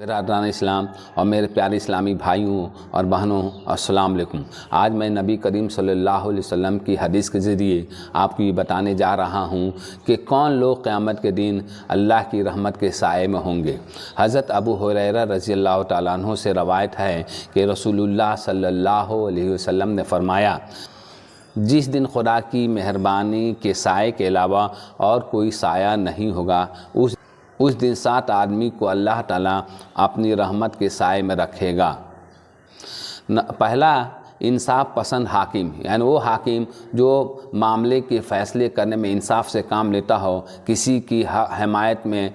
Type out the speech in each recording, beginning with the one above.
برادران اسلام اور میرے پیارے اسلامی بھائیوں اور بہنوں، السلام علیکم۔ آج میں نبی کریم صلی اللہ علیہ وسلم کی حدیث کے ذریعے آپ کو یہ بتانے جا رہا ہوں کہ کون لوگ قیامت کے دن اللہ کی رحمت کے سائے میں ہوں گے۔ حضرت ابو ہریرہ رضی اللہ تعالیٰ عنہ سے روایت ہے کہ رسول اللہ صلی اللہ علیہ وسلم نے فرمایا، جس دن خدا کی مہربانی کے سائے کے علاوہ اور کوئی سایہ نہیں ہوگا، اس دن 7 آدمی کو اللہ تعالیٰ اپنی رحمت کے سائے میں رکھے گا۔ پہلا، انصاف پسند حاکم، یعنی وہ حاکم جو معاملے کے فیصلے کرنے میں انصاف سے کام لیتا ہو، کسی کی حمایت میں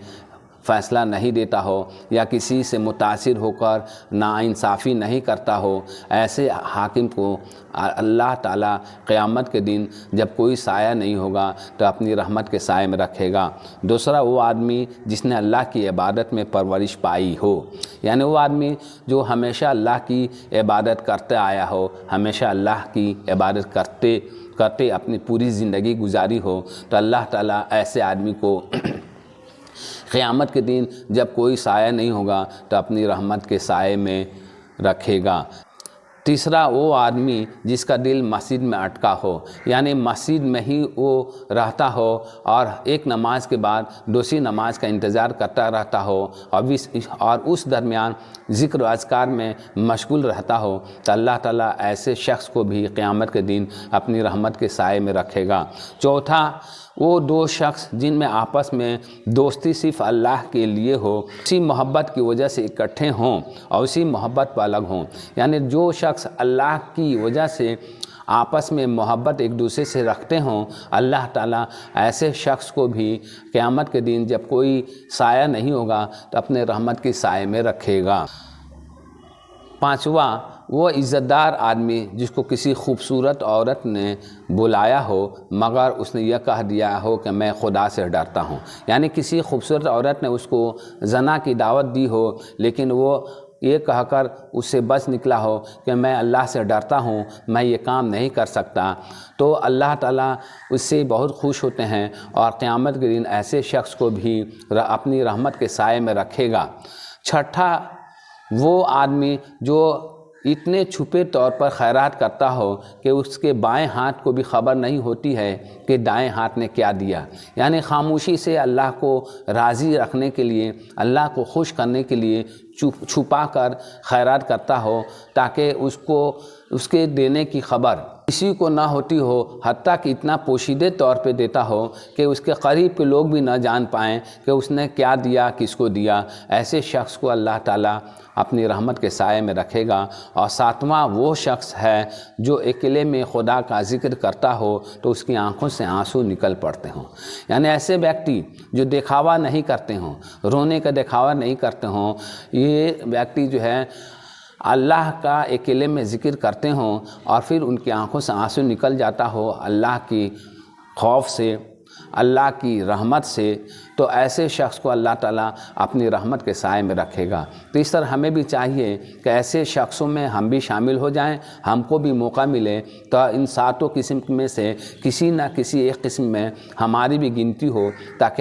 فیصلہ نہیں دیتا ہو یا کسی سے متاثر ہو کر ناانصافی نہیں کرتا ہو، ایسے حاکم کو اللہ تعالیٰ قیامت کے دن جب کوئی سایہ نہیں ہوگا تو اپنی رحمت کے سائے میں رکھے گا۔ دوسرا، وہ آدمی جس نے اللہ کی عبادت میں پرورش پائی ہو، یعنی وہ آدمی جو ہمیشہ اللہ کی عبادت کرتے آیا ہو، ہمیشہ اللہ کی عبادت کرتے اپنی پوری زندگی گزاری ہو، تو اللہ تعالیٰ ایسے آدمی کو قیامت کے دن جب کوئی سایہ نہیں ہوگا تو اپنی رحمت کے سائے میں رکھے گا۔ تیسرا، وہ آدمی جس کا دل مسجد میں اٹکا ہو، یعنی مسجد میں ہی وہ رہتا ہو اور ایک نماز کے بعد دوسری نماز کا انتظار کرتا رہتا ہو اور اس درمیان ذکر و اذکار میں مشغول رہتا ہو، تو اللہ تعالیٰ ایسے شخص کو بھی قیامت کے دن اپنی رحمت کے سائے میں رکھے گا۔ چوتھا، وہ 2 شخص جن میں آپس میں دوستی صرف اللہ کے لیے ہو، اسی محبت کی وجہ سے اکٹھے ہوں اور اسی محبت پر الگ ہوں، یعنی جو شخص اللہ کی وجہ سے آپس میں محبت ایک دوسرے سے رکھتے ہوں، اللہ تعالیٰ ایسے شخص کو بھی قیامت کے دن جب کوئی سایہ نہیں ہوگا تو اپنے رحمت کے سائے میں رکھے گا۔ پانچواں، وہ عزت دار آدمی جس کو کسی خوبصورت عورت نے بلایا ہو مگر اس نے یہ کہہ دیا ہو کہ میں خدا سے ڈرتا ہوں، یعنی کسی خوبصورت عورت نے اس کو زنا کی دعوت دی ہو لیکن وہ یہ کہہ کر اس سے بچ نکلا ہو کہ میں اللہ سے ڈرتا ہوں، میں یہ کام نہیں کر سکتا، تو اللہ تعالیٰ اس سے بہت خوش ہوتے ہیں اور قیامت کے دن ایسے شخص کو بھی اپنی رحمت کے سائے میں رکھے گا۔ چھٹا، وہ آدمی جو اتنے چھپے طور پر خیرات کرتا ہو کہ اس کے بائیں ہاتھ کو بھی خبر نہیں ہوتی ہے کہ دائیں ہاتھ نے کیا دیا، یعنی خاموشی سے اللہ کو راضی رکھنے کے لیے، اللہ کو خوش کرنے کے لیے چھپا کر خیرات کرتا ہو تاکہ اس کے دینے کی خبر کسی کو نہ ہوتی ہو، حتیٰ کہ اتنا پوشیدہ طور پہ دیتا ہو کہ اس کے قریب کے لوگ بھی نہ جان پائیں کہ اس نے کیا دیا، کس کو دیا، ایسے شخص کو اللہ تعالیٰ اپنی رحمت کے سائے میں رکھے گا۔ اور ساتواں، وہ شخص ہے جو اکیلے میں خدا کا ذکر کرتا ہو تو اس کی آنکھوں سے آنسو نکل پڑتے ہوں، یعنی ایسے ویکتی جو دکھاوا نہیں کرتے ہوں، رونے کا دکھاوا نہیں کرتے ہوں، یہ ویکتی جو ہے اللہ کا اکیلے میں ذکر کرتے ہوں اور پھر ان کی آنکھوں سے آنسو نکل جاتا ہو اللہ کی خوف سے، اللہ کی رحمت سے، تو ایسے شخص کو اللہ تعالیٰ اپنی رحمت کے سائے میں رکھے گا۔ تو اس طرح ہمیں بھی چاہیے کہ ایسے شخصوں میں ہم بھی شامل ہو جائیں، ہم کو بھی موقع ملے تو ان 7 قسم میں سے کسی نہ کسی ایک قسم میں ہماری بھی گنتی ہو، تاکہ